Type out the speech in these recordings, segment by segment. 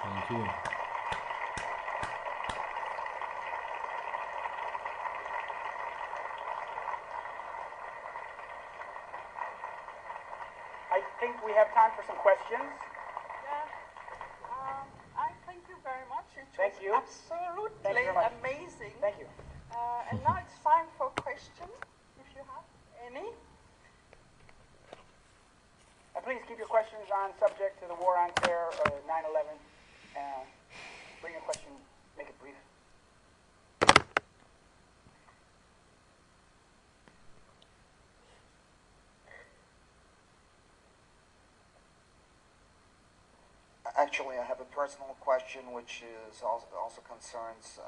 Thank you. I think we have time for some questions. I thank you very much. It Thank was you. absolutely Thank you very much. amazing. Thank you. And now it's time for questions, if you have any. And please keep your questions on subject to the war on terror or 9/11. Bring a question, make it brief. Actually, I have a personal question, which is also concerns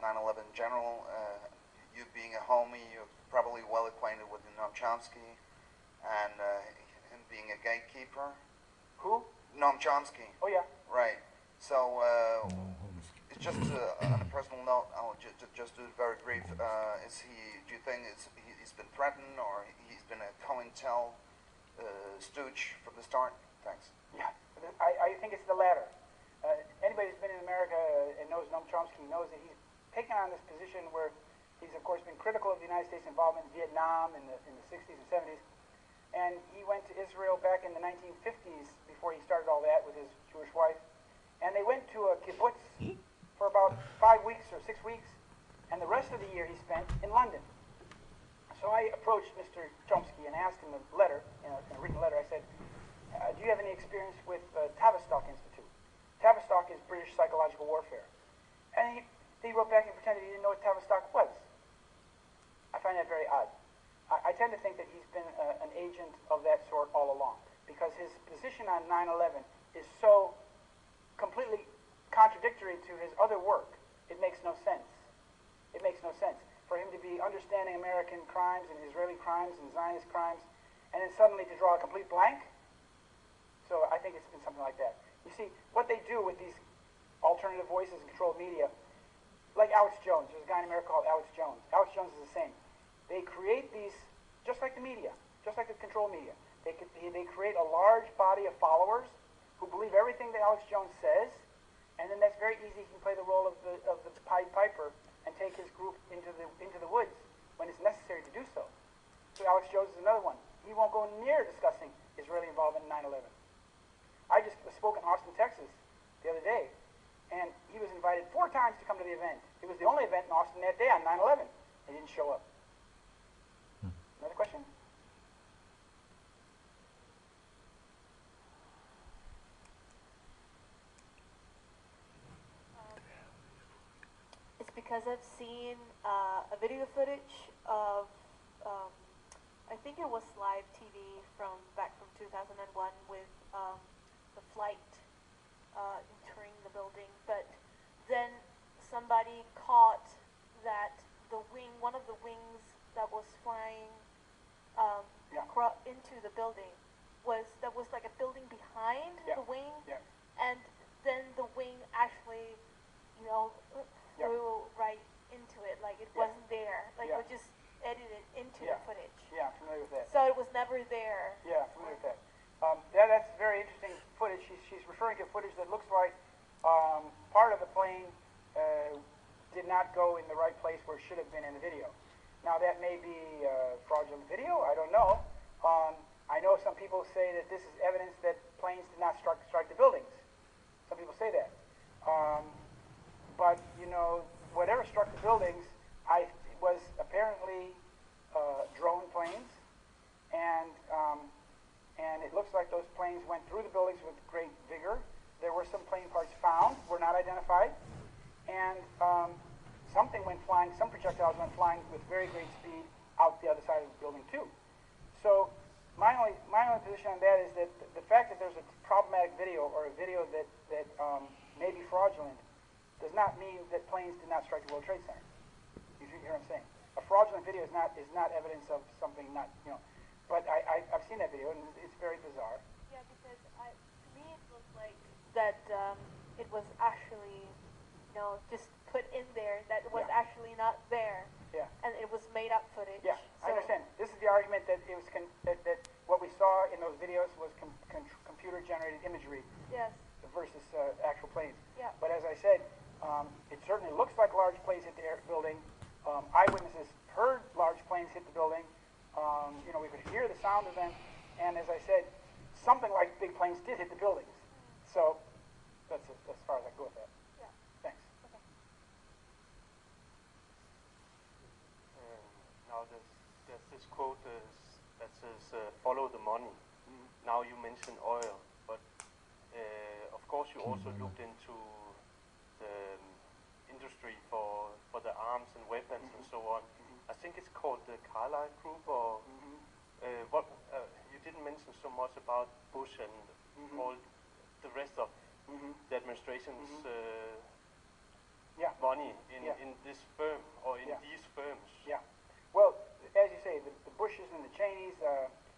9/11 in general. You being a homie, you're probably well acquainted with Noam Chomsky, and him being a gatekeeper. Who? Noam Chomsky. Oh yeah. Right. So it's just on a personal note. I'll just do it very brief. Is he? Do you think he's been threatened, or he's been a COINTEL stooge from the start? Thanks. Yeah. I think it's the latter. Anybody who's been in America and knows Noam Chomsky knows that he's taken on this position where he's, of course, been critical of the United States involvement in Vietnam in the 60s and 70s. And he went to Israel back in the 1950s before he started all that with his Jewish wife. And they went to a kibbutz for about 5 weeks or 6 weeks. And the rest of the year he spent in London. So I approached Mr. Chomsky and asked him a letter, in a written letter. I said, do you have any experience with Tavistock Institute? Tavistock is British psychological warfare. And he wrote back and pretended he didn't know what Tavistock was. I find that very odd. I tend to think that he's been an agent of that sort all along, because his position on 9/11 is so completely contradictory to his other work. It makes no sense. It makes no sense for him to be understanding American crimes and Israeli crimes and Zionist crimes, and then suddenly to draw a complete blank. So I think it's been something like that. You see, what they do with these alternative voices and controlled media, like Alex Jones. There's a guy in America called Alex Jones. Alex Jones is the same. They create these, just like the media, just like the control media. They create a large body of followers who believe everything that Alex Jones says, and then that's very easy. He can play the role of the Pied Piper and take his group into the woods when it's necessary to do so. So Alex Jones is another one. He won't go near discussing Israeli involvement in 9/11. I just spoke in Austin, Texas, the other day, and he was invited 4 times to come to the event. It was the only event in Austin that day on 9/11. He didn't show up. Another question? It's because I've seen a video footage of, I think it was live TV from back from 2001 with the flight entering the building, but then somebody caught that one of the wings that was flying into the building was like a building behind the wing, and then the wing actually, flew right into it, like it wasn't there, like it was just edited into the footage. Yeah, I'm familiar with that. So it was never there. Yeah, I'm familiar with that. That's very interesting footage. She's referring to footage that looks like part of the plane did not go in the right place where it should have been in the video. Now that may be fraudulent video, I don't know. I know some people say that this is evidence that planes did not strike the buildings. Some people say that. But, whatever struck the buildings, was apparently drone planes, and it looks like those planes went through the buildings with great vigor. There were some plane parts found, were not identified, and some projectiles went flying with very great speed out the other side of the building too. So my only position on that is that the fact that there's a problematic video or a video that may be fraudulent does not mean that planes did not strike the World Trade Center. You hear what I'm saying? A fraudulent video is not evidence of something not, But I've seen that video and it's very bizarre. Yeah, because to me it looked like that it was actually, just put in there, that it was actually not there. Yeah. And it was made up footage. Yeah, so I understand. This is the argument that it was that what we saw in those videos was computer-generated imagery yes. versus actual plane. It certainly looks like large planes hit the building. Eyewitnesses heard large planes hit the building. We could hear the sound of them. And as I said, something like big planes did hit the buildings. So that's as far as I go with that. Yeah. Thanks. Okay. Now there's this quote that says, follow the money. Now you mentioned oil, but of course you also looked into the industry for the arms and weapons and so on. I think it's called the Carlyle Group, or what you didn't mention so much about Bush and all the rest of the administration's money in this firm or in these firms. Yeah. Well, as you say, the Bushes and the Cheneys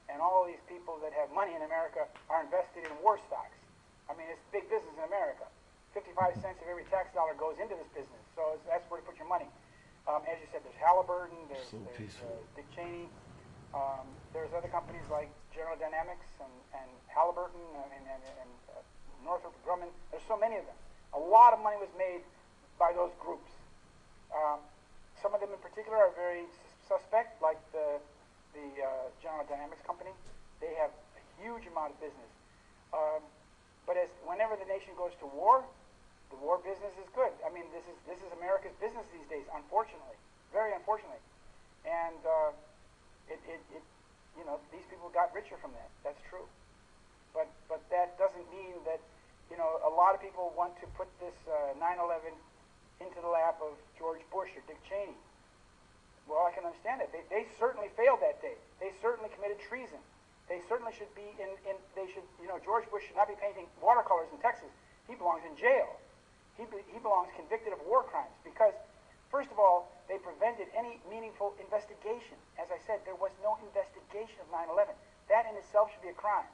and all these people that have money in America are invested in war stocks. I mean, it's big business in America. 55 cents of every tax dollar goes into this business, so that's where to put your money. As you said, there's Halliburton, there's Dick Cheney. There's other companies like General Dynamics and Halliburton and Northrop Grumman. There's so many of them. A lot of money was made by those groups. Some of them in particular are very suspect, like the General Dynamics company. They have a huge amount of business. But whenever the nation goes to war, the war business is good. I mean, this is America's business these days, unfortunately, very unfortunately. And these people got richer from that. That's true. But that doesn't mean that, a lot of people want to put this 9/11 into the lap of George Bush or Dick Cheney. Well, I can understand it. They certainly failed that day. They certainly committed treason. They certainly should be George Bush should not be painting watercolors in Texas. He belongs in jail. He belongs convicted of war crimes because, first of all, they prevented any meaningful investigation. As I said, there was no investigation of 9/11. That in itself should be a crime.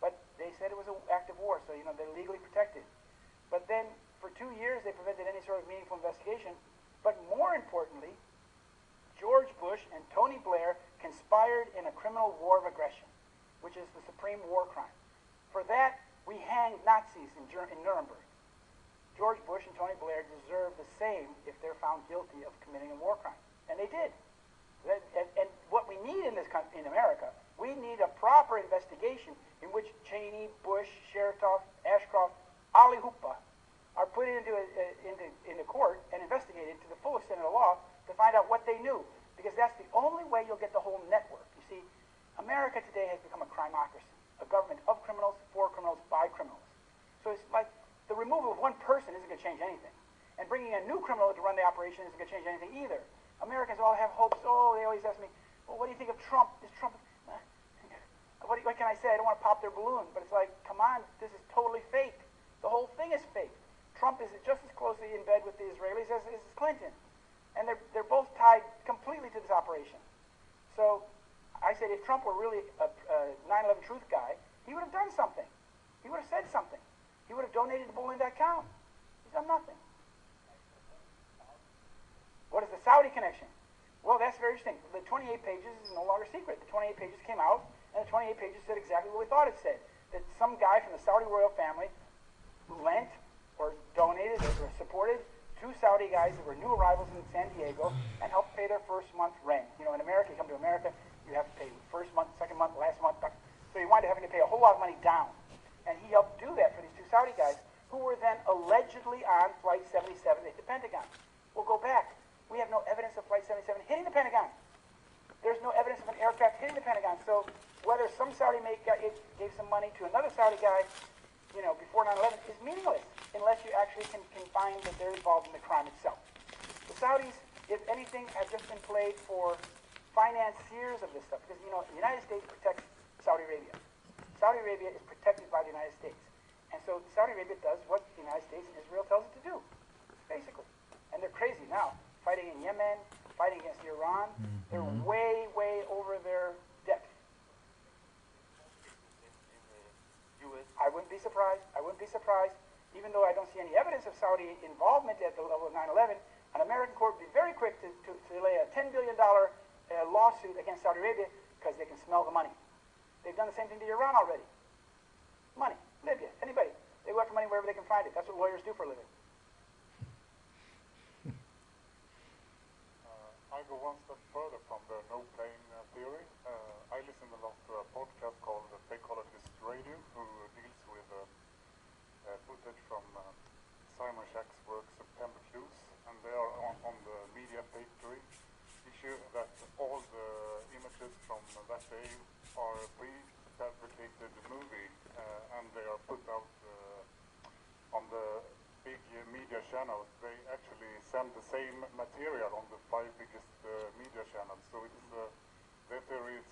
But they said it was an act of war, so, they're legally protected. But then, for 2 years, they prevented any sort of meaningful investigation. But more importantly, George Bush and Tony Blair conspired in a criminal war of aggression, which is the supreme war crime. For that, we hanged Nazis in Nuremberg. George Bush and Tony Blair deserve the same if they're found guilty of committing a war crime. And they did. And what we need in America, we need a proper investigation in which Cheney, Bush, Chertoff, Ashcroft, Ali Hoopa are put into court and investigated to the full extent of the law to find out what they knew. Because that's the only way you'll get the whole network. You see, America today has become a crimocracy, a government of criminals, for criminals, by criminals. So it's like the removal of one person isn't going to change anything. And bringing a new criminal to run the operation isn't going to change anything either. Americans all have hopes. Oh, they always ask me, well, what do you think of Trump? Is Trump... what can I say? I don't want to pop their balloon. But it's like, come on, this is totally fake. The whole thing is fake. Trump is just as closely in bed with the Israelis as Clinton. And they're both tied completely to this operation. So I said if Trump were really a 9/11 truth guy, he would have done something. He would have said something. He would have donated to Bollyn.com. He's done nothing. What is the Saudi connection? Well, that's very interesting. The 28 pages is no longer secret. The 28 pages came out, and the 28 pages said exactly what we thought it said. That some guy from the Saudi royal family lent or donated or supported two Saudi guys that were new arrivals in San Diego and helped pay their first month rent. In America, you come to America, you have to pay first month, second month, last month. So you wind up having to pay a whole lot of money down. And he helped do that for these two Saudi guys who were then allegedly on Flight 77 to hit the Pentagon. We'll go back. We have no evidence of Flight 77 hitting the Pentagon. There's no evidence of an aircraft hitting the Pentagon. So whether some Saudi gave some money to another Saudi guy, before 9/11 is meaningless unless you actually can find that they're involved in the crime itself. The Saudis, if anything, have just been played for financiers of this stuff because, the United States protects Saudi Arabia. Saudi Arabia is protected by the United States. And so Saudi Arabia does what the United States and Israel tells it to do, basically. And they're crazy now, fighting in Yemen, fighting against Iran. They're way, way over their depth. I wouldn't be surprised. Even though I don't see any evidence of Saudi involvement at the level of 9/11, an American court would be very quick to lay a $10 billion lawsuit against Saudi Arabia because they can smell the money. They've done the same thing to Iran already. Money. Libya. Anybody. They go after money wherever they can find it. That's what lawyers do for a living. go one step further from the no-plane theory? I listen a lot to a podcast called Psychologist Radio, who deals with footage from Simon Shack's work September Clues, and they are on the media factory issue that all the images from that day are prefabricated movie, and they are put out on the big media channels. They actually send the same material on the 5 biggest media channels. So it's their theory is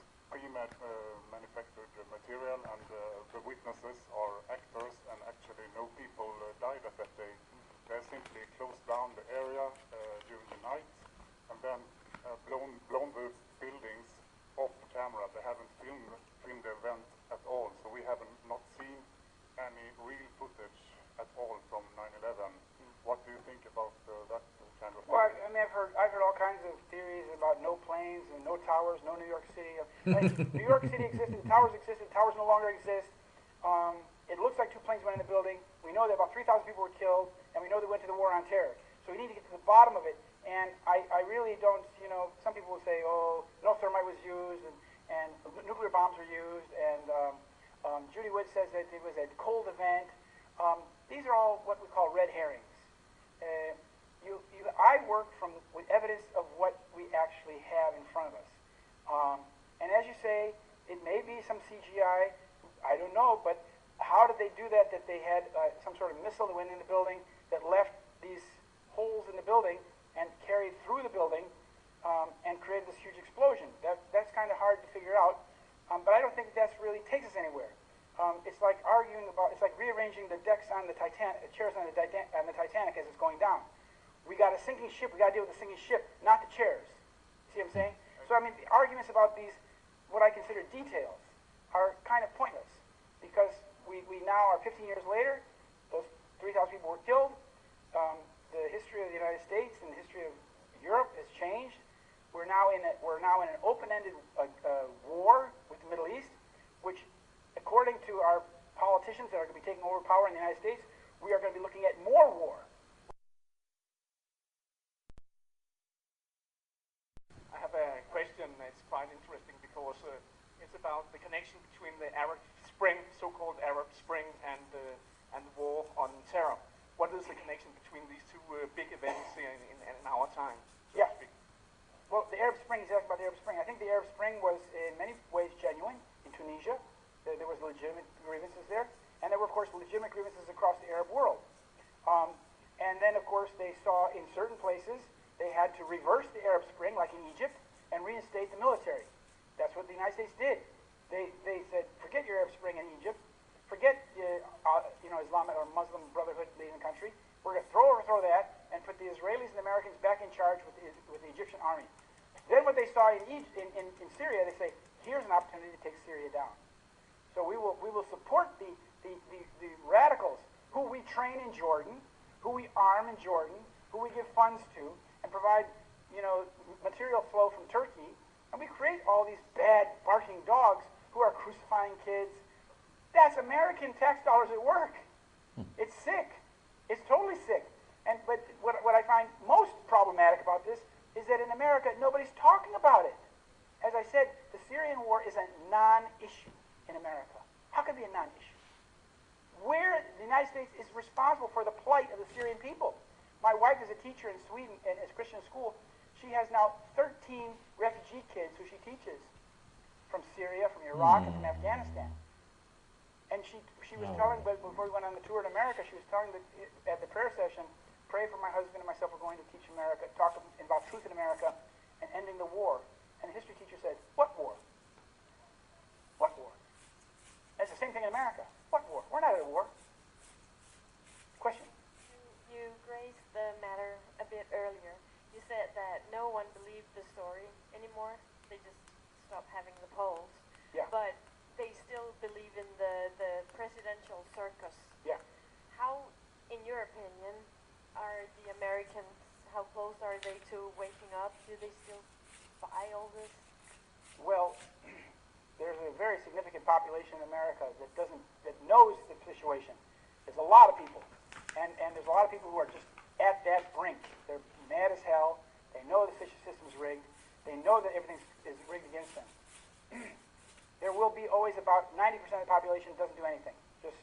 manufactured material, and the witnesses are actors, and actually no people died at that day. They simply closed down the area during the night, and then blown the buildings off camera. They haven't filmed the event at all, so we haven't not seen any real footage at all from 9/11. What do you think about that kind of thing? Well, I mean, I've heard all kinds of theories about no planes and no towers, no New York City. New York City existed, towers existed, towers no longer exist. It looks like 2 planes went in the building. We know that about 3,000 people were killed, and we know they went to the war on terror. So we need to get to the bottom of it. And I really don't, some people will say, oh, no thermite was used, and nuclear bombs were used, and Judy Wood says that it was a cold event. These are all what we call red herrings. I work with evidence of what we actually have in front of us. And as you say, it may be some CGI, I don't know, but how did they do that they had some sort of missile that went in the building that left these holes in the building and carried through the building and created this huge explosion? That's kind of hard to figure out, but I don't think that really takes us anywhere. It's like it's like rearranging the decks on the Titanic, chairs on the Titanic as it's going down. We got a sinking ship. We got to deal with the sinking ship, not the chairs. See what I'm saying? So I mean, the arguments about these, what I consider details, are kind of pointless because we now are 15 years later. Those 3,000 people were killed. The history of the United States and the history of Europe has changed. We're now in an open-ended war with the Middle East, which, according to our politicians that are going to be taking over power in the United States, we are going to be looking at more war. I have a question that's quite interesting because it's about the connection between the Arab Spring, so-called Arab Spring, and the war on terror. What is the connection between these two big events in our time? So Yeah. to speak? Well, the Arab Spring, exactly about the Arab Spring. I think the Arab Spring was in many ways genuine in Tunisia. There was legitimate grievances there. And there were, of course, legitimate grievances across the Arab world. And then, of course, they saw in certain places they had to reverse the Arab Spring, like in Egypt, and reinstate the military. That's what the United States did. They said, forget your Arab Spring in Egypt. Forget Islamic or Muslim Brotherhood leading the country. We're going to overthrow that and put the Israelis and the Americans back in charge with the Egyptian army. Then what they saw in Syria, they say, here's an opportunity to take Syria down. So we will support the radicals who we train in Jordan, who we arm in Jordan, who we give funds to, and provide material flow from Turkey, and we create all these bad barking dogs who are crucifying kids. That's American tax dollars at work. It's sick. It's totally sick. But what I find most problematic about this is that in America, nobody's talking about it. As I said, the Syrian war is a non-issue in America. How can it be a non-issue? Where the United States is responsible for the plight of the Syrian people. My wife is a teacher in Sweden at a Christian school. She has now 13 refugee kids who she teaches from Syria, from Iraq, and from Afghanistan. And she was telling, but before we went on the tour in America, she was telling at the prayer session, pray for my husband and myself. We're going to teach America, talk about truth in America and ending the war. And the history teacher said, what war? What war? And it's the same thing in America. What war? We're not at a war. Question? You raised the matter a bit earlier. You said that no one believed the story anymore. They just stopped having the polls. Yeah. But they still believe in the presidential circus. Yeah. How, in your opinion, are the Americans, how close are they to waking up? Do they still buy all this? Well, there's a very significant population in America that knows the situation. There's a lot of people. And there's a lot of people who are just at that brink. They're mad as hell. They know the system's rigged. They know that everything is rigged against them. There will be always about 90% of the population doesn't do anything, just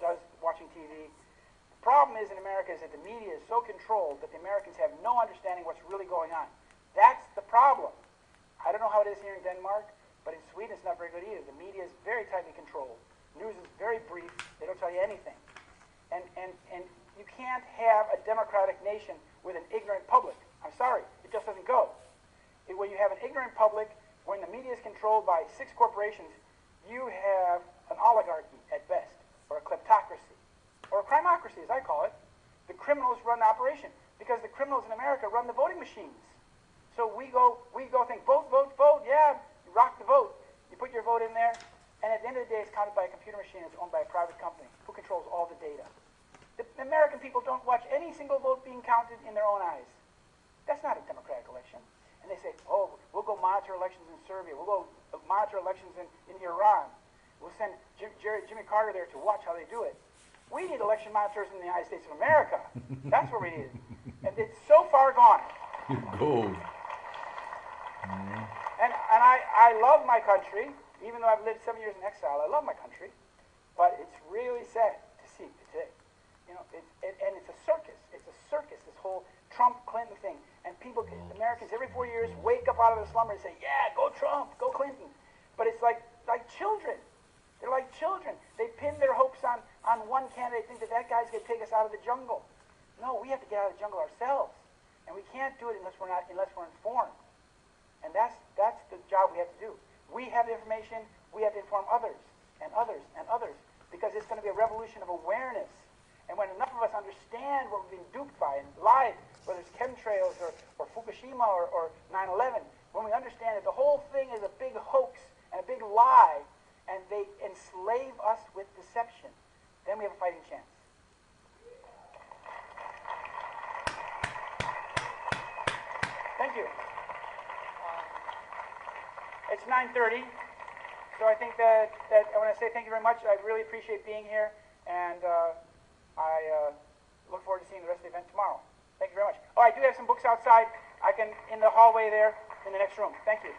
does watching TV. The problem is in America is that the media is so controlled that the Americans have no understanding what's really going on. That's the problem. I don't know how it is here in Denmark, but in Sweden it's not very good either. The media is very tightly controlled. News is very brief. They don't tell you anything. And you can't have a democratic nation with an ignorant public. I'm sorry, it just doesn't go. When you have an ignorant public, when the media is controlled by 6 corporations, you have an oligarchy at best, or a kleptocracy, or a crimocracy, as I call it. The criminals run the operation, because the criminals in America run the voting machines. So we go think, vote, vote, vote, yeah, you rock the vote. You put your vote in there, and at the end of the day, it's counted by a computer machine. It's owned by a private company who controls all the data. The American people don't watch any single vote being counted in their own eyes. That's not a democratic election. And they say, oh, we'll go monitor elections in Serbia. We'll go monitor elections in Iran. We'll send Jimmy Carter there to watch how they do it. We need election monitors in the United States of America. That's what we need. And it's so far gone. Gold. And I love my country, even though I've lived 7 years in exile. I love my country. But it's really sad to see today. You know, and it's a circus. It's a circus, this whole Trump-Clinton thing. And people, Americans, every 4 years wake up out of their slumber and say, yeah, go Trump, go Clinton. But it's like children. They're like children. They pin their hopes on one candidate, think that guy's going to take us out of the jungle. No, we have to get out of the jungle ourselves. And we can't do it unless we're informed. And that's the job we have to do. We have the information, we have to inform others, and others, and others, because it's going to be a revolution of awareness. And when enough of us understand what we're being duped by and lied, whether it's chemtrails or Fukushima or 9/11, when we understand that the whole thing is a big hoax and a big lie, and they enslave us with deception, then we have a fighting chance. Thank you. It's 9:30, so I think that I want to say thank you very much. I really appreciate being here, and I look forward to seeing the rest of the event tomorrow. Thank you very much. Oh, I do have some books outside. I can, in the hallway there, in the next room. Thank you.